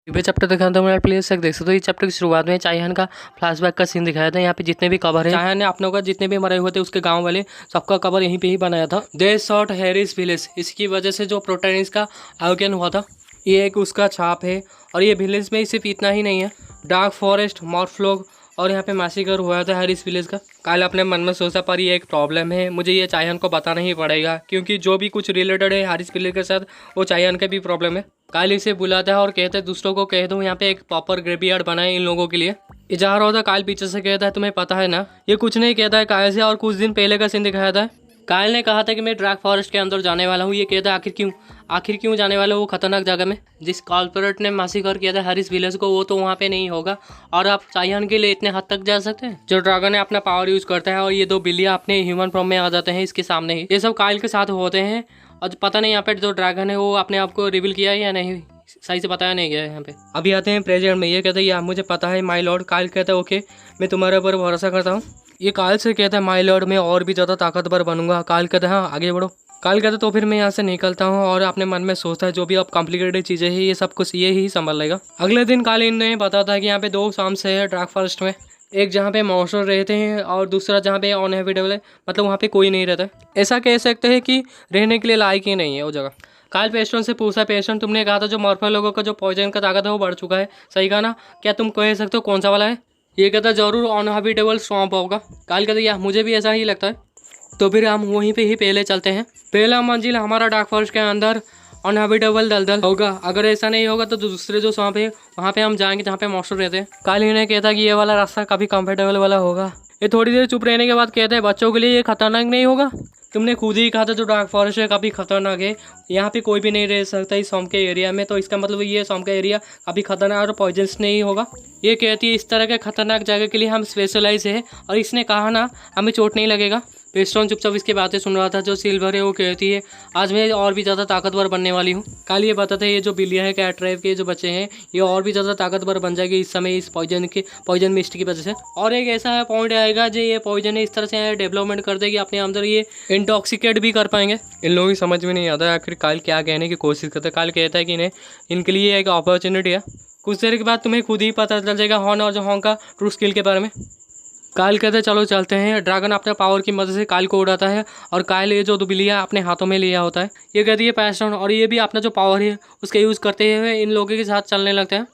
ये चैप्टर दिखाया था मेरा प्लेस देख सकते हो। ये चैप्टर की शुरुआत में चाइहान का फ्लैशबैक का सीन दिखाया था। यहाँ पे जितने भी कवर है, चाइहान ने अपनों का जितने भी मरे हुए थे उसके गांव वाले सबका कवर यहीं पे ही बनाया था। दे शॉट हैरिस विलेज, इसकी वजह से जो प्रोटैगनिस्ट का आयोजन हुआ था ये एक उसका छाप है। और ये विलेज में सिर्फ इतना ही नहीं है, डार्क फॉरेस्ट, मॉर्फ्लॉग और यहाँ पे मैसेकर हुआ था हैरिस विलेज का। काल अपने मन में सोचा पर ये एक प्रॉब्लम है, मुझे ये चाइहान को बताना ही पड़ेगा क्योंकि जो भी कुछ रिलेटेड है हैरिस विलेज के साथ वो चाइहान का भी प्रॉब्लम है। काल इसे बुलाता है और कहते हैं दूसरों को कह दो यहाँ पे एक प्रॉपर ग्रेवयार्ड बनाए इन लोगों के लिए। इजहार होता है, काल पीछे से कहता है तुम्हें पता है ना, ये कुछ नहीं कहता है कायल से। और कुछ दिन पहले का सीन दिखाया था, कायल ने कहा था कि मैं ड्राक फॉरेस्ट के अंदर जाने वाला हूँ। ये कहता है आखिर क्यों जाने वाला, वो खतरनाक जगह में जिस कॉर्पोरेट ने मैसेकर किया था हैरिस विलेज को, वो तो वहाँ पे नहीं होगा। और आप चाइहान के लिए इतने हद तक जा सकते हैं। जो ड्रैगन है अपना पावर यूज करता है और ये दो बिल्लियाँ अपने ह्यूमन फॉर्म में आ जाते हैं इसके सामने ही। ये सब कायल के साथ होते हैं और पता नहीं यहाँ पे जो ड्रैगन है वो अपने आप को रिवील किया है या नहीं, सही से बताया नहीं गया है यहाँ पे। अभी आते हैं प्रेजेंट में। ये कहते हैं मुझे पता है माय लॉर्ड। कायल कहता है ओके, मैं तुम्हारे ऊपर भरोसा करता हूँ। ये कायल से कहता है माय लॉर्ड मैं और भी ज़्यादा ताकतवर बनूंगा। कायल कहता है हाँ आगे बढ़ो। कायल कहता है तो फिर मैं यहाँ से निकलता हूँ। और अपने मन में सोचता है जो भी अब कॉम्प्लिकेटेड चीज़ें हैं ये सब कुछ ये ही संभाल लेगा। अगले दिन कायल ने बताता है कि यहाँ पे दो शाम्स है ड्राक फॉरेस्ट में, एक जहाँ पे मॉन्स्टर रहते हैं और दूसरा जहाँ पे अनहैबिटेबल है, मतलब वहाँ पे कोई नहीं रहता। ऐसा कह सकते हैं कि रहने के लिए लायक ही नहीं है वो जगह। कायल पेस्टोन से पूछा, पेस्टोन तुमने कहा था जो मॉर्फल लोगों का जो पॉइजन का ताकत है वो बढ़ चुका है, सही कहा ना, क्या तुम कह सकते हो कौन सा वाला है? ये कहता जरूर अनहैबिटेबल स्वॉम्प होगा। कायल कहता यार मुझे भी ऐसा ही लगता है। तो फिर हम वहीं पे ही पहले चलते हैं। पहला मंजिल हमारा डार्क फॉरेस्ट के अंदर अनहैबिटेबल दलदल होगा। अगर ऐसा नहीं होगा तो दूसरे जो स्वॉम्प है वहाँ पे हम जाएंगे जहाँ पे मॉन्स्टर रहते हैं। कायल ने कहता कि ये वाला रास्ता काफ़ी कंफर्टेबल वाला होगा। ये थोड़ी देर चुप रहने के बाद कहते हैं बच्चों के लिए ये खतरनाक नहीं होगा, तुमने खुद ही कहा था जो डार्क फॉरेस्ट है काफ़ी खतरनाक है, यहाँ पे कोई भी नहीं रह सकता इस स्वॉम्प के एरिया में, तो इसका मतलब ये स्वॉम्प का एरिया काफ़ी खतरनाक और पॉइजनस नहीं होगा। ये कहती है इस तरह के खतरनाक जगह के लिए हम स्पेशलाइज है और इसने कहा ना हमें चोट नहीं लगेगा। पेस्टोन चुपचाप इसकी बातें सुन रहा था। जो सिल्वर है वो कहती है आज मैं और भी ज़्यादा ताकतवर बनने वाली हूँ। काल ये बताते हैं ये जो बिल्लियाँ है कैट ट्राइब के जो बच्चे हैं ये और भी ज़्यादा ताकतवर बन जाएगी इस समय इस पॉइजन मिस्ट की वजह से। और एक ऐसा पॉइंट आएगा जो ये पॉइजन है इस तरह से डेवलपमेंट कर देगी अपने अंदर, ये इंटॉक्सिकेट भी कर पाएंगे। इन लोगों की समझ में नहीं आता आखिर काल क्या कहने की कोशिश करता है। काल कहता है कि इन्हें इनके लिए एक अपॉर्चुनिटी है, कुछ देर के बाद तुम्हें खुद ही पता चल जाएगा हॉर्न और जो हॉर्न का ट्रू स्किल के बारे में। कायल कहते हैं चलो चलते हैं। ड्रैगन अपने पावर की मदद से कायल को उड़ाता है और कायल ये जो बिल्लियाँ अपने हाथों में लिया होता है ये कहती है पैशन, और ये भी अपना जो पावर है उसका यूज़ करते हुए इन लोगों के साथ चलने लगते हैं।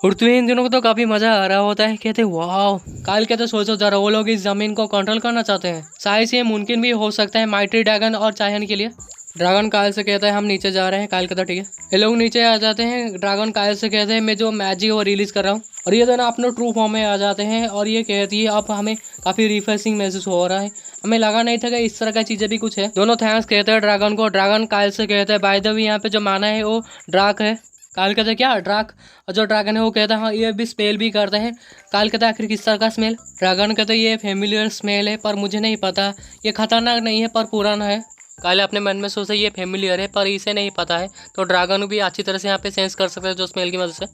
उड़ते हुए इन दिनों को तो काफ़ी मज़ा आ रहा होता है। कहते हैं वाह। कायल कहते सोचो जरा वो लोग इस ज़मीन को कंट्रोल करना चाहते हैं, शायद से ये मुमकिन भी हो सकता है माइटी ड्रैगन और चाइहान के लिए। ड्रैगन कायल से कहता है हम नीचे जा रहे हैं। कायल कहता ठीक है। ये लोग नीचे आ जाते हैं। ड्रैगन कायल से कहते हैं मैं जो मैजिक वो रिलीज़ कर रहा हूँ, और ये दोनों अपने ट्रू फॉर्म में आ जाते हैं। और ये कहती है अब हमें काफ़ी रिफ्रेशिंग महसूस हो रहा है, हमें लगा नहीं था कि इस तरह का चीज़ें भी कुछ है। दोनों थैंक्स कहते हैं ड्रैगन को। ड्रैगन कायल से कहते हैं बाय द वे यहाँ पे जो माना है वो ड्राक है। कायल कहते हैं क्या ड्राक, और जो ड्रैगन है वो कहता है हाँ ये भी स्मेल भी करते हैं। कायल कहता है आखिर किस तरह का स्मेल? ड्रैगन कहते हैं ये फेमिलियर स्मेल है पर मुझे नहीं पता, ये खतरनाक नहीं है पर पुराना है। कायल अपने मन में सोचा ये फेमिलियर है पर इसे नहीं पता है, तो ड्रैगन भी अच्छी तरह से यहाँ पे सेंस कर सकते हैं जो स्मेल की मदद से।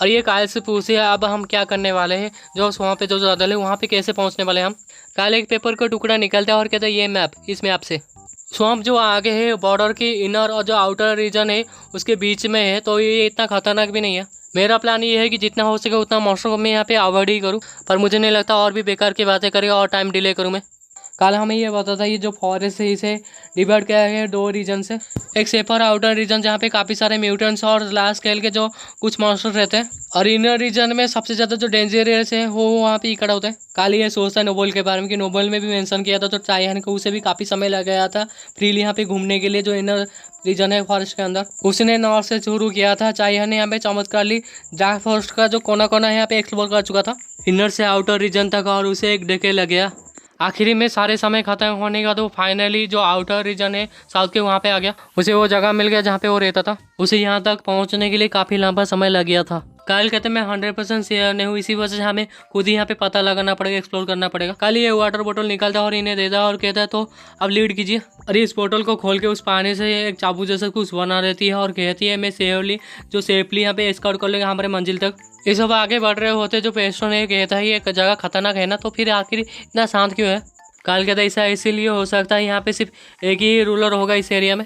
और ये कायल से पूछे अब हम क्या करने वाले हैं, जो वहाँ पे जो दल है वहाँ पे कैसे पहुँचने वाले हैं हम। कायल एक पेपर का टुकड़ा निकलता है और कहता है ये मैप, इस मैप से स्वॉम्प जो आगे है बॉर्डर की इनर और जो आउटर रीजन है उसके बीच में है, तो ये इतना खतरनाक भी नहीं है। मेरा प्लान ये है कि जितना हो सके उतना मॉन्स्टर को मैं यहाँ पे अवॉइड ही करूँ, पर मुझे नहीं लगता और भी बेकार की बातें करेगा और टाइम डिले करूँ मैं। कल हमें ये पता था ये जो फॉरेस्ट है इसे डिवाइड किया गया है दो रीजन से, एक सेफर आउटर रीजन जहाँ पे काफ़ी सारे म्यूटेंट्स और लार्ज स्केल के जो कुछ मॉन्स्टर रहते हैं, और इनर रीजन में सबसे ज़्यादा जो डेंजरस है वो वहाँ पे इकट्ठा होता है। कल ये सोचता है नोबल के बारे में कि नोबल में भी मेंशन किया था तो चाइहान को उसे भी काफ़ी समय लग गया था फ्रीली यहाँ पे घूमने के लिए जो इनर रीजन है फॉरेस्ट के अंदर। उसने नॉर्थ से शुरू किया था। चाइहान ने यहाँ पे चमत्कारली डार्क फॉरेस्ट का जो कोना कोना है यहाँ पे एक्सप्लोर कर चुका था इनर से आउटर रीजन तक, और उसे एक डेकेड लग गया। आखिरी में सारे समय खत्म होने का तो फाइनली जो आउटर रीजन है साउथ के वहाँ पे आ गया। उसे वो जगह मिल गया जहाँ पे वो रहता था। उसे यहाँ तक पहुँचने के लिए काफ़ी लंबा समय लग गया था। कायल कहते मैं 100% शेयर नहीं हूँ, इसी वजह से हमें खुद ही यहाँ पे पता लगाना पड़ेगा, एक्सप्लोर करना पड़ेगा। कल ये वाटर बोतल निकलता है और इन्हें देता है और कहता है तो अब लीड कीजिए। अरे इस बोतल को खोल के उस पानी से एक चाबू जैसा कुछ बना देती है और कहती है मैं सेफली यहाँ पे एस्कॉर्ट कर लेगा हमारे मंजिल तक। ये सब आगे बढ़ रहे होते जो पेस्टोन ने कहता है ये जगह खतरनाक है ना, तो फिर आखिर इतना शांत क्यों है? कायल कहता है ऐसा इसीलिए हो सकता है यहाँ पे सिर्फ एक ही रूलर होगा इस एरिया में।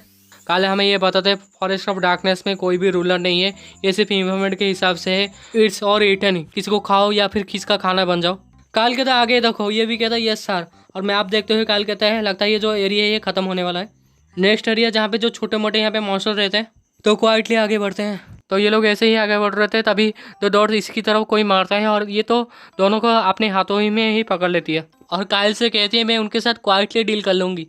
काले हमें ये बताते हैं फॉरेस्ट ऑफ डार्कनेस में कोई भी रूलर नहीं है, ये सिर्फ इन्वायरमेंट के हिसाब से है। इट्स और ईटन, किसी को खाओ या फिर किसका खाना बन जाओ। काल कहता है आगे देखो, ये भी कहता है यस सर। और मैप देखते हुए काल कहता है लगता है ये जो एरिया है ये खत्म होने वाला है। नेक्स्ट एरिया जहाँ पे जो छोटे मोटे यहाँ पे मॉन्स्टर रहते हैं, तो क्वाइटली आगे बढ़ते हैं। तो ये लोग ऐसे ही आगे बढ़ रहे थे, तभी दो डॉट इसकी तरफ कोई मारता है और ये तो दोनों को अपने हाथों ही में ही पकड़ लेती है और काइल से कहती है मैं उनके साथ क्वाइटली डील कर लूँगी।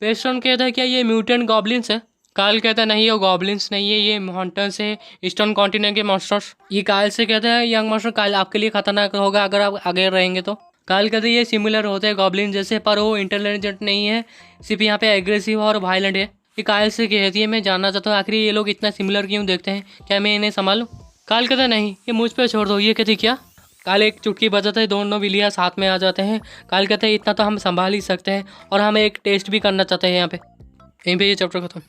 पेस्टोन कहता है क्या ये म्यूटेंट गॉब्लिन्स है? काइल कहता है नहीं, ये गॉब्लिन्स नहीं है, ये हंटर्स है, ईस्टर्न कॉन्टिनेंट के मॉन्स्टर्स। ये काइल से कहता है यंग मास्टर काइल आपके लिए खतरनाक होगा अगर आप आगे रहेंगे तो। काइल कहते हैं ये सिमिलर होते हैं गॉब्लिन जैसे, पर वो इंटेलिजेंट नहीं है, सिर्फ यहाँ पे एग्रेसिव और वायलेंट है। ये काइल से कहती है मैं जानना चाहता हूँ आखिर ये लोग इतना सिमिलर क्यों देखते हैं, क्या मैं इन्हें संभालूं? काइल कहता है नहीं, ये मुझ पे छोड़ दो। ये कहती क्या? काइल एक चुटकी बजाता है, दोनों विलिया साथ में आ जाते हैं। काइल कहते हैं इतना तो हम संभाल ही सकते हैं और हम एक टेस्ट भी करना चाहते हैं यहाँ पे। यहीं पे ये चैप्टर खत्म।